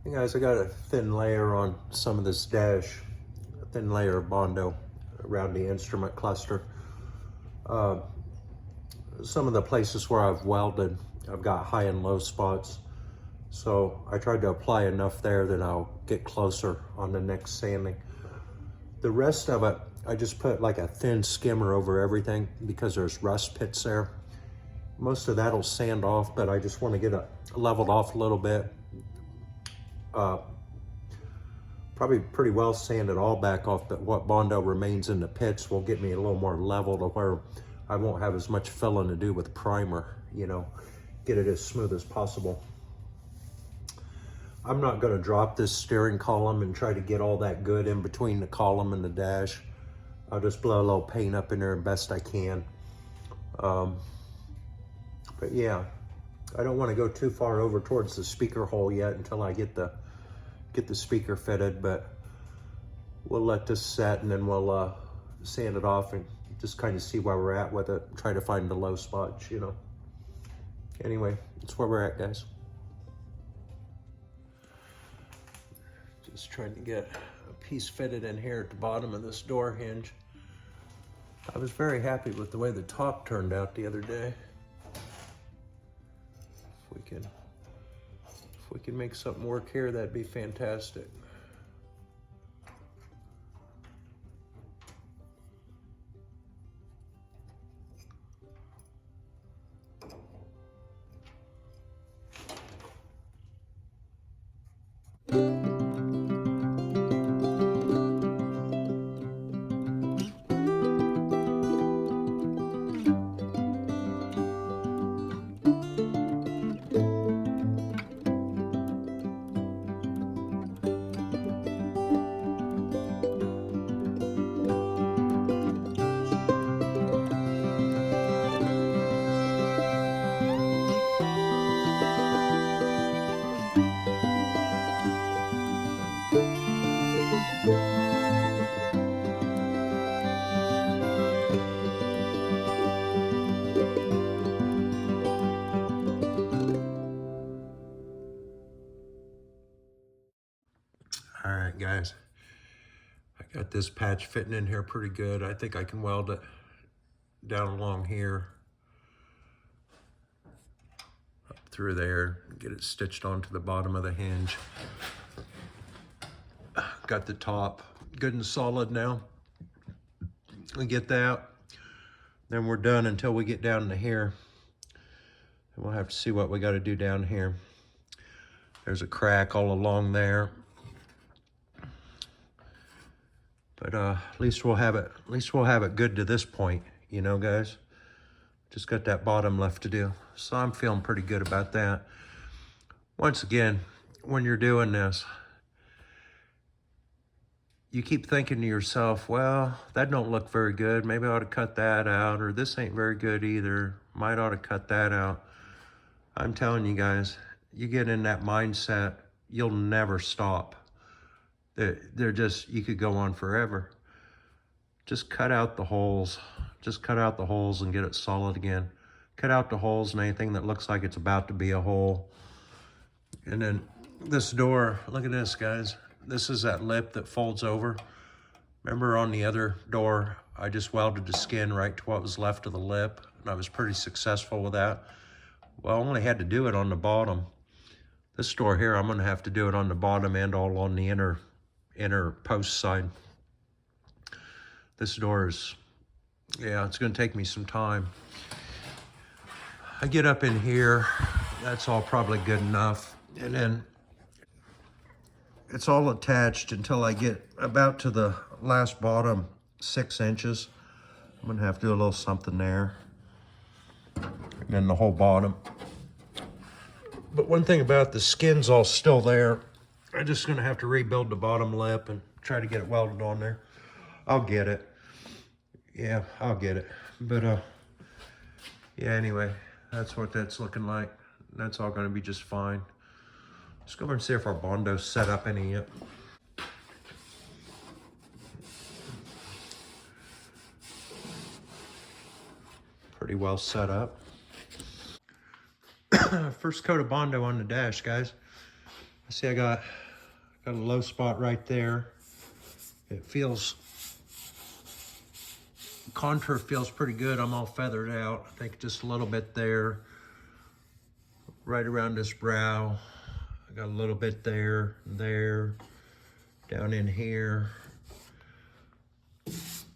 Hey guys, I got a thin layer on some of this dash, a thin layer of bondo around the instrument cluster. Some of the places where I've welded, I've got high and low spots. So I tried to apply enough there that I'll get closer on the next sanding. The rest of it, I just put like a thin skimmer over everything because there's rust pits there. Most of that'll sand off, but I just want to get it leveled off a little bit. Probably pretty well sanded all back off, but what bondo remains in the pits will get me a little more level to where I won't have as much filling to do with primer, you know, get it as smooth as possible. I'm not going to drop this steering column and try to get all that good in between the column and the dash. I'll just blow a little paint up in there best I can. But yeah, I don't want to go too far over towards the speaker hole yet until I get the speaker fitted, but we'll let this set and then we'll sand it off and just kind of see where we're at with it. Try to find the low spots, you know. Anyway, that's where we're at, guys. Just trying to get a piece fitted in here at the bottom of this door hinge. I was very happy with the way the top turned out the other day. If we can make something work here, that'd be fantastic. All right, guys, I got this patch fitting in here pretty good. I think I can weld it down along here, up through there, get it stitched onto the bottom of the hinge. Got the top good and solid now. We get that, then we're done until we get down to here. And we'll have to see what we got to do down here. There's a crack all along there. But at least we'll have it good to this point, you know, guys. Just got that bottom left to do. So I'm feeling pretty good about that. Once again, when you're doing this, you keep thinking to yourself, well, that don't look very good. Maybe I ought to cut that out, or this ain't very good either. Might ought to cut that out. I'm telling you guys, you get in that mindset, you'll never stop. They're just, you could go on forever. Just cut out the holes. Just cut out the holes and get it solid again. Cut out the holes and anything that looks like it's about to be a hole. And then this door, look at this, guys. This is that lip that folds over. Remember on the other door, I just welded the skin right to what was left of the lip, and I was pretty successful with that. Well, I only had to do it on the bottom. This door here, I'm gonna have to do it on the bottom and all on the inner post side. This door is, yeah, it's gonna take me some time. I get up in here, that's all probably good enough. And then it's all attached until I get about to the last bottom 6 inches. I'm gonna have to do a little something there. And then the whole bottom. But one thing about the skin's all still there. I'm just gonna have to rebuild the bottom lip and try to get it welded on there. I'll get it. Yeah, I'll get it. But yeah, anyway, that's what that's looking like. That's all gonna be just fine. Let's go over and see if our bondo's set up any yet. Pretty well set up. First coat of bondo on the dash, guys. See, I got a low spot right there. It feels, contour feels pretty good. I'm all feathered out. I think just a little bit there, right around this brow. I got a little bit there, down in here.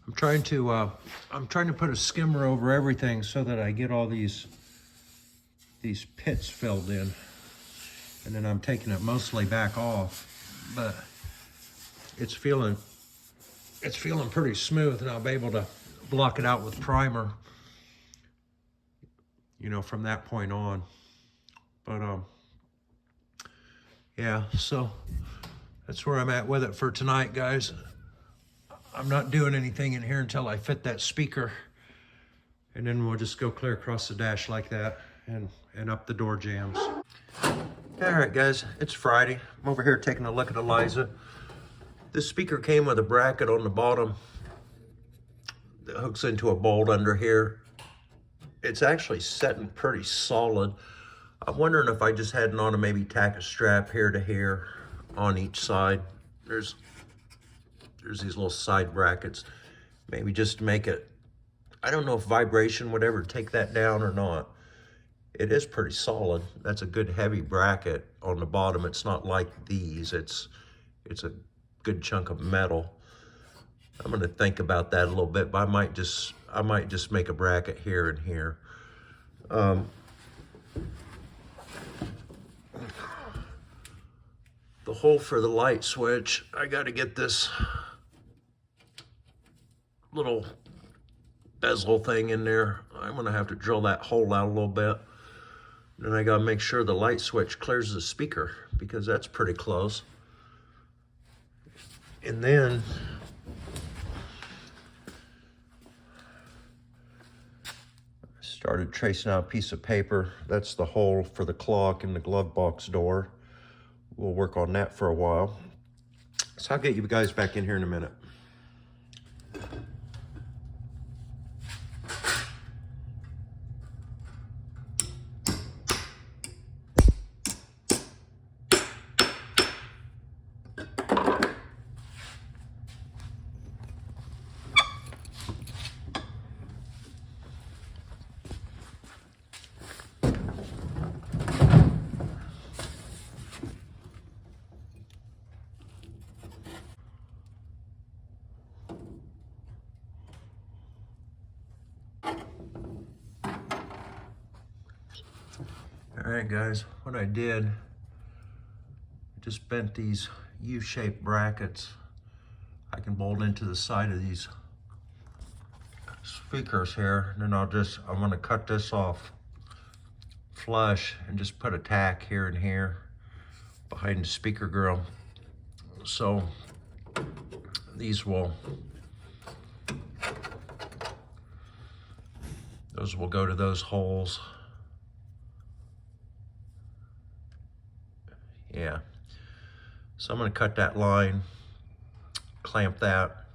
I'm trying to put a skimmer over everything so that I get all these pits filled in, and then I'm taking it mostly back off. But it's feeling pretty smooth, and I'll be able to block it out with primer, you know, from that point on. But yeah, so that's where I'm at with it for tonight, guys. I'm not doing anything in here until I fit that speaker, and then we'll just go clear across the dash like that and up the door jambs. All right, guys, it's Friday. I'm over here taking a look at Eliza. This speaker came with a bracket on the bottom that hooks into a bolt under here. It's actually setting pretty solid. I'm wondering if I just hadn't ought to maybe tack a strap here to here on each side. There's these little side brackets, maybe just to make it, I don't know if vibration would ever take that down or not. It is pretty solid. That's a good heavy bracket on the bottom. It's not like these. It's a good chunk of metal. I'm gonna think about that a little bit, but I might just make a bracket here and here. The hole for the light switch, I gotta get this little bezel thing in there. I'm gonna have to drill that hole out a little bit. Then I gotta make sure the light switch clears the speaker, because that's pretty close. And then I started tracing out a piece of paper. That's the hole for the clock in the glove box door. We'll work on that for a while. So I'll get you guys back in here in a minute. All right, guys, what I did, I just bent these U-shaped brackets. I can bolt into the side of these speakers here, and then I'm gonna cut this off flush and just put a tack here and here behind the speaker grill. So those will go to those holes. Yeah, so I'm gonna cut that line, clamp that,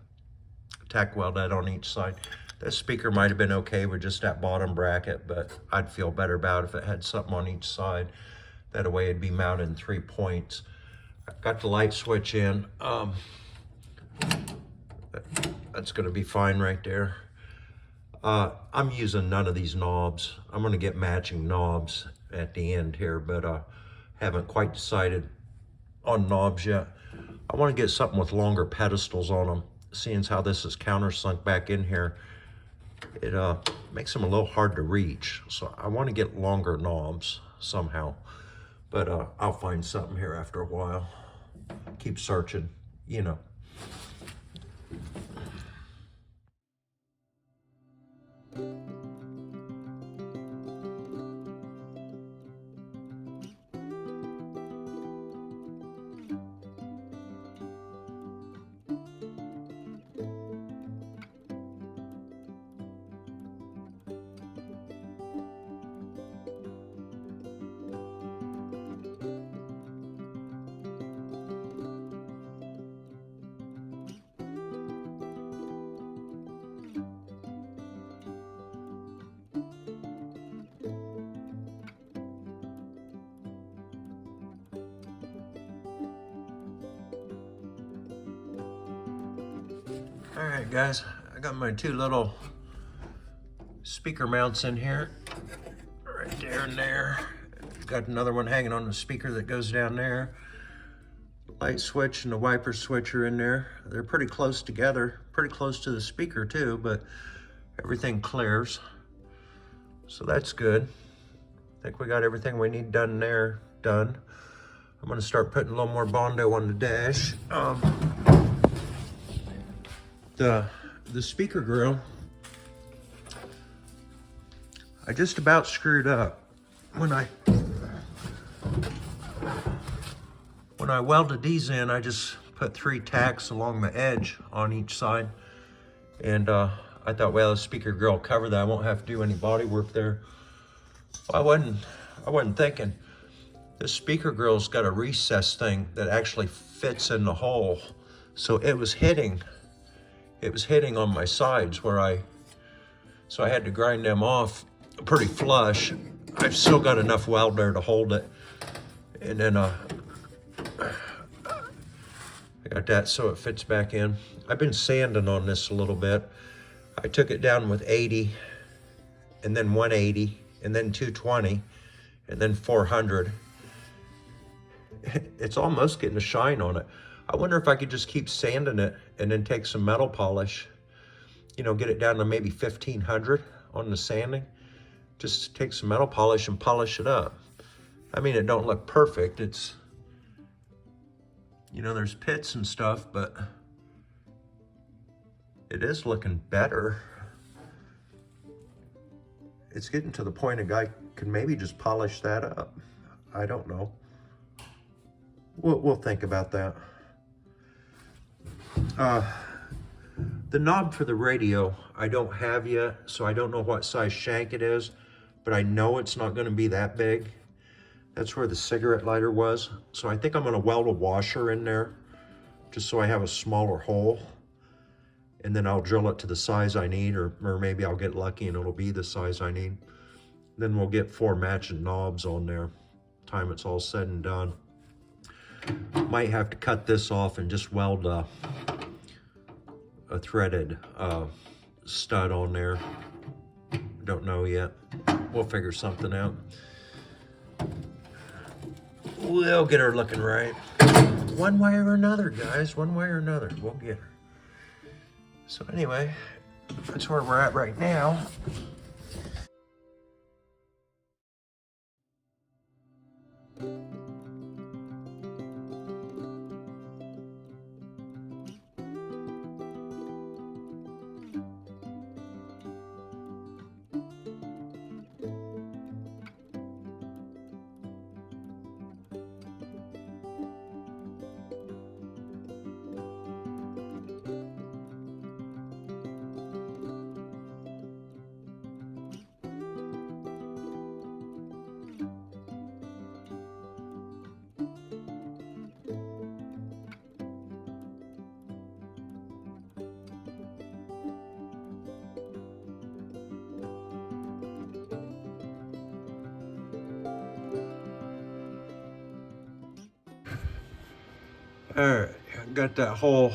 tack weld that on each side. This speaker might have been okay with just that bottom bracket, but I'd feel better about it if it had something on each side. That way it'd be mounted in 3 points. I've got the light switch in. That's gonna be fine right there. I'm using none of these knobs. I'm gonna get matching knobs at the end here, but haven't quite decided on knobs yet. I want to get something with longer pedestals on them. Seeing as how this is countersunk back in here, it makes them a little hard to reach. So I want to get longer knobs somehow, but I'll find something here after a while. Keep searching, you know. All right, guys, I got my two little speaker mounts in here, right there and there. Got another one hanging on the speaker that goes down there. Light switch and the wiper switch are in there. They're pretty close together, pretty close to the speaker too, but everything clears. So that's good. I think we got everything we need done there, done. I'm gonna start putting a little more bondo on the dash. The speaker grill, I just about screwed up. When I welded these in, I just put 3 tacks along the edge on each side. And I thought, well, the speaker grill will cover that. I won't have to do any body work there. Well, I wasn't thinking. This speaker grill's got a recess thing that actually fits in the hole. So it was hitting on my sides so I had to grind them off pretty flush. I've still got enough weld there to hold it. And then I got that so it fits back in. I've been sanding on this a little bit. I took it down with 80, and then 180, and then 220, and then 400. It's almost getting a shine on it. I wonder if I could just keep sanding it and then take some metal polish, you know, get it down to maybe 1500 on the sanding. Just take some metal polish and polish it up. I mean, it don't look perfect. It's, you know, there's pits and stuff, but it is looking better. It's getting to the point a guy can maybe just polish that up. I don't know. We'll think about that. The knob for the radio, I don't have yet, so I don't know what size shank it is, but I know it's not going to be that big. That's where the cigarette lighter was. So I think I'm going to weld a washer in there, just so I have a smaller hole. And then I'll drill it to the size I need, or maybe I'll get lucky and it'll be the size I need. Then we'll get 4 matching knobs on there, time it's all said and done. Might have to cut this off and just weld a threaded stud on there. Don't know yet. We'll figure something out. We'll get her looking right. One way or another, guys. One way or another. We'll get her. So anyway, that's where we're at right now. All right, got that hole,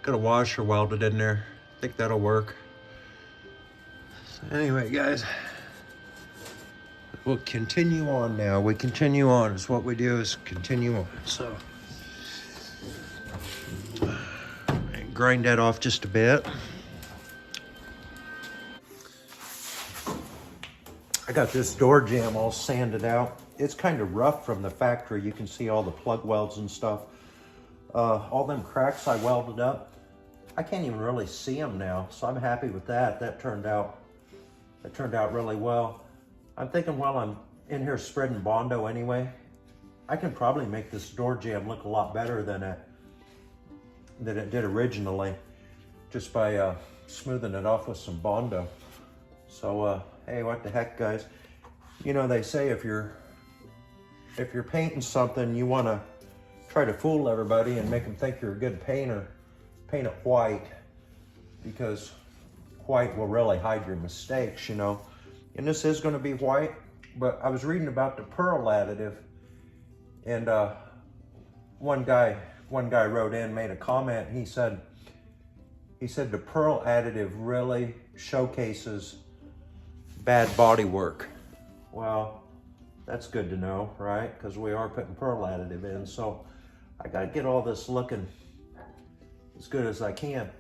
got a washer welded in there. I think that'll work. So anyway, guys, we'll continue on now. We continue on. It's what we do is continue on. So grind that off just a bit. I got this door jamb all sanded out. It's kind of rough from the factory. You can see all the plug welds and stuff. All them cracks I welded up, I can't even really see them now, so I'm happy with that. That turned out really well. I'm thinking while I'm in here spreading bondo anyway, I can probably make this door jamb look a lot better than it did originally, just by smoothing it off with some bondo. So hey, what the heck, guys? You know, they say if you're painting something, you want to try to fool everybody and make them think you're a good painter. Paint it white, because white will really hide your mistakes, you know. And this is going to be white, but I was reading about the pearl additive, and one guy wrote in, made a comment. He said, He said the pearl additive really showcases bad body work. Well, that's good to know, right? Because we are putting pearl additive in, so I gotta get all this looking as good as I can.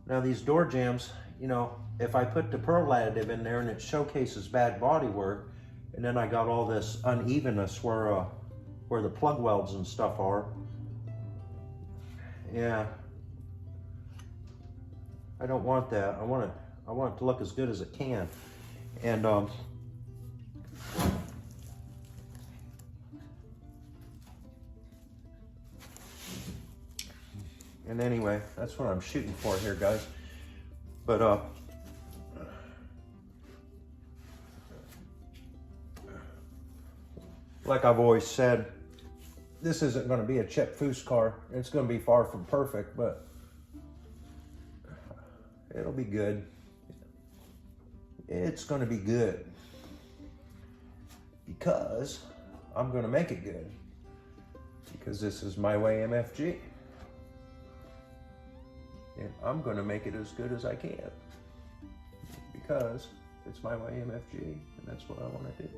Now these door jambs, you know, if I put the pearl additive in there and it showcases bad body work, and then I got all this unevenness where the plug welds and stuff are, yeah, I don't want that. I want it to look as good as it can. And anyway, that's what I'm shooting for here, guys. But like I've always said, this isn't going to be a Chet Foose car. It's going to be far from perfect, but it'll be good. It's going to be good because I'm going to make it good, because this is my way MFG. And I'm going to make it as good as I can because it's my way MFG, and that's what I want to do.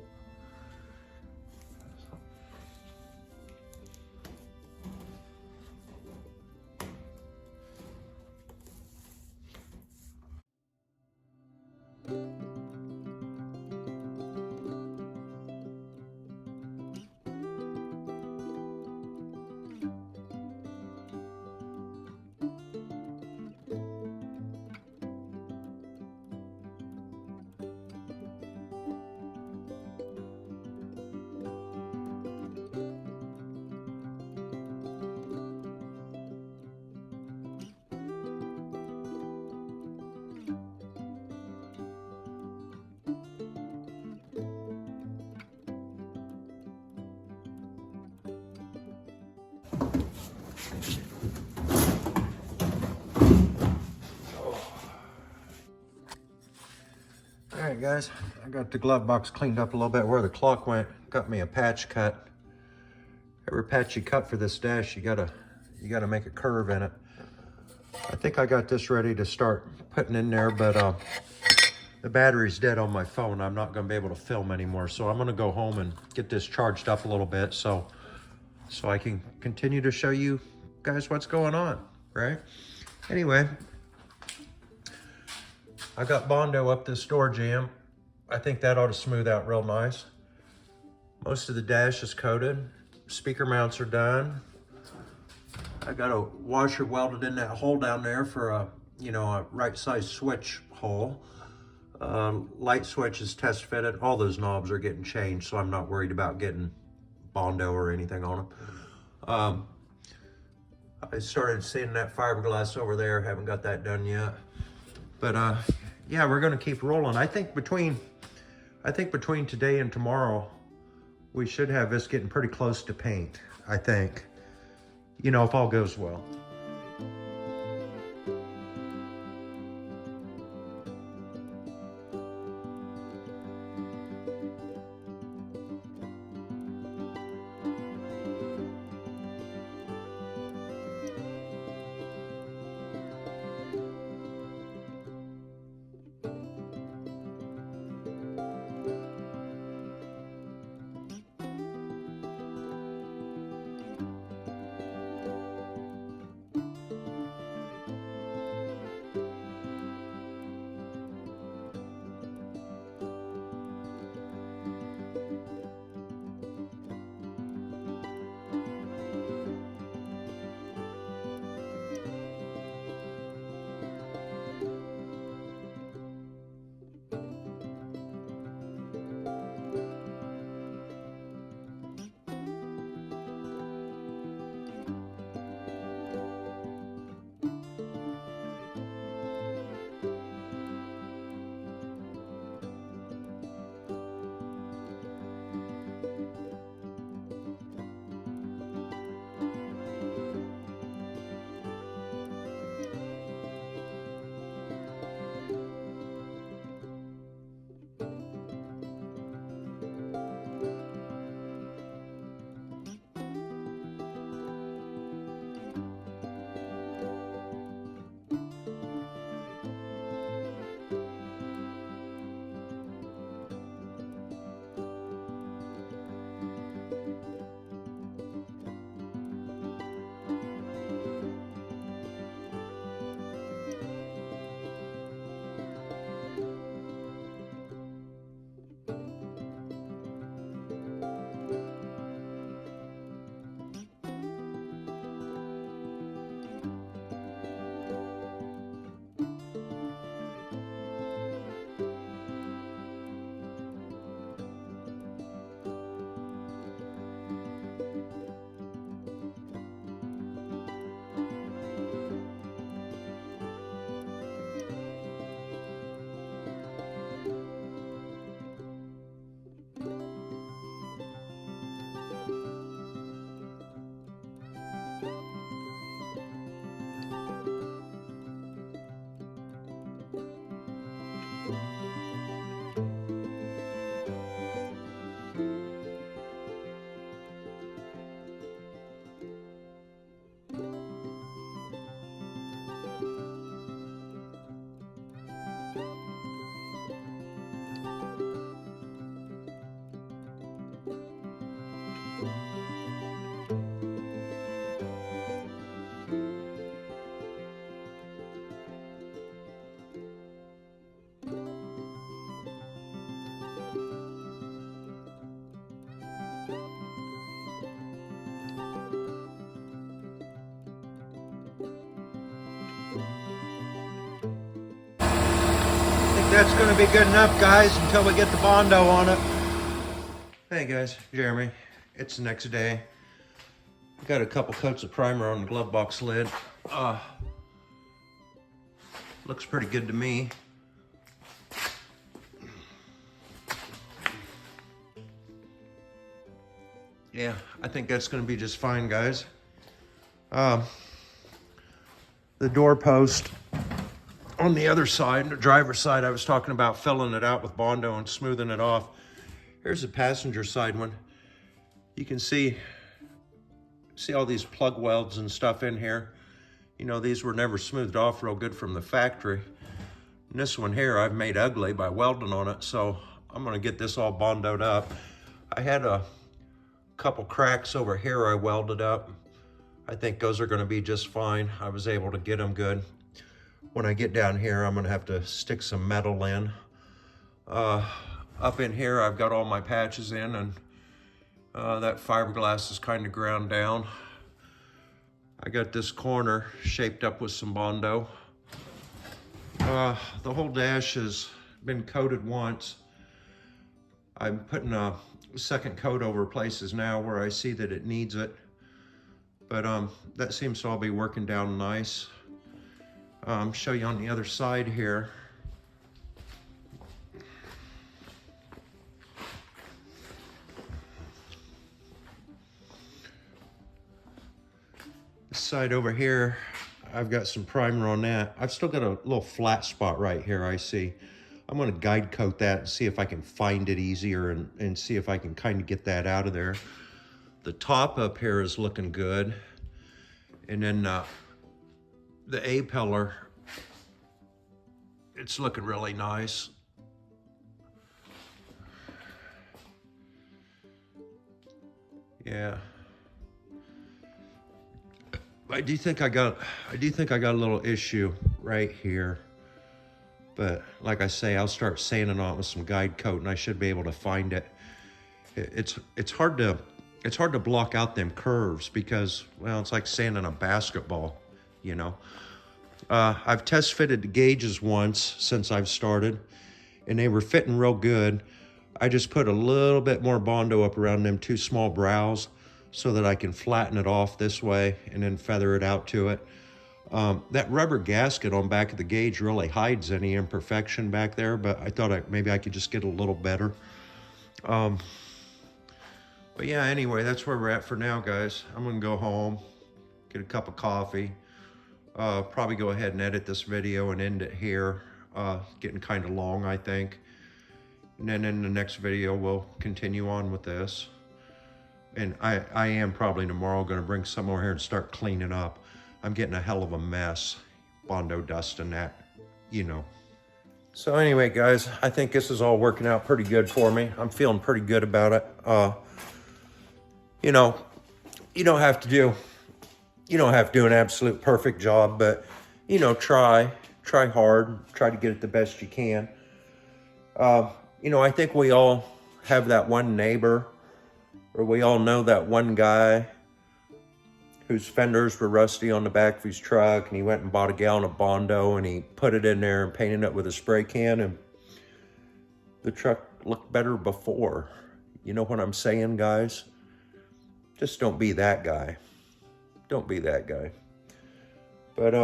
All right, guys, I got the glove box cleaned up a little bit where the clock went. Got me a patch cut. Every patch you cut for this dash, you gotta make a curve in it. I think I got this ready to start putting in there, but the battery's dead on my phone. I'm not gonna be able to film anymore, so I'm gonna go home and get this charged up a little bit so I can continue to show you guys what's going on, right? Anyway, I got bondo up this door jamb. I think that ought to smooth out real nice. Most of the dash is coated. Speaker mounts are done. I got a washer welded in that hole down there for a right size switch hole. Light switch is test fitted. All those knobs are getting changed, so I'm not worried about getting bondo or anything on them. I started seeing that fiberglass over there. Haven't got that done yet. But yeah, we're gonna keep rolling. I think between today and tomorrow, we should have this getting pretty close to paint, I think. You know, if all goes well. that's going to be good enough, guys, until we get the bondo on it. Hey guys, Jeremy. It's the next day. Got a couple coats of primer on the glove box lid. Looks pretty good to me. Yeah, I think that's going to be just fine, guys. The door post on the other side, the driver's side, I was talking about filling it out with bondo and smoothing it off. Here's the passenger side one. You can see all these plug welds and stuff in here. You know, these were never smoothed off real good from the factory. And this one here I've made ugly by welding on it, so I'm gonna get this all bondoed up. I had a couple cracks over here I welded up. I think those are gonna be just fine. I was able to get them good. When I get down here, I'm gonna have to stick some metal in. Up in here, I've got all my patches in, and that fiberglass is kind of ground down. I got this corner shaped up with some bondo. The whole dash has been coated once. I'm putting a second coat over places now where I see that it needs it. But that seems to all be working down nice. Show you on the other side here. This side over here, I've got some primer on that. I've still got a little flat spot right here, I see. I'm gonna guide coat that and see if I can find it easier and see if I can kind of get that out of there. The top up here is looking good. And then the A-pillar, it's looking really nice. Yeah. I do think I got a little issue right here. But like I say, I'll start sanding on it with some guide coat and I should be able to find it. It's hard to block out them curves because, well, it's like sanding a basketball, you know. I've test fitted the gauges once since I've started and they were fitting real good. I just put a little bit more bondo up around them two small brows so that I can flatten it off this way and then feather it out to it. That rubber gasket on back of the gauge really hides any imperfection back there, but I thought maybe I could just get a little better. But yeah, anyway, that's where we're at for now, guys. I'm gonna go home, get a cup of coffee, probably go ahead and edit this video and end it here. Getting kind of long, I think. And then in the next video, we'll continue on with this. And I am probably tomorrow gonna bring some over here and start cleaning up. I'm getting a hell of a mess, bondo dust and that, you know. So anyway, guys, I think this is all working out pretty good for me. I'm feeling pretty good about it. You know, you don't have to do an absolute perfect job, but you know, try hard, try to get it the best you can. You know, I think we all have that one neighbor, or we all know that one guy whose fenders were rusty on the back of his truck, and he went and bought a gallon of bondo and he put it in there and painted it with a spray can, and the truck looked better before. You know what I'm saying, guys? Just don't be that guy. Don't be that guy. But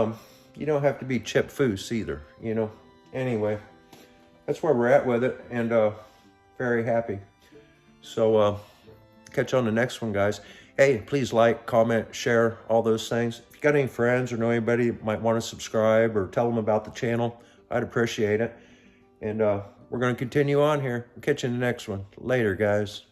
you don't have to be Chip Foose either, you know. Anyway, that's where we're at with it, and very happy. So catch you on the next one, guys. Hey, please like, comment, share, all those things. If you got any friends or know anybody that might want to subscribe or tell them about the channel, I'd appreciate it. And we're going to continue on here. Catch you in the next one. Later, guys.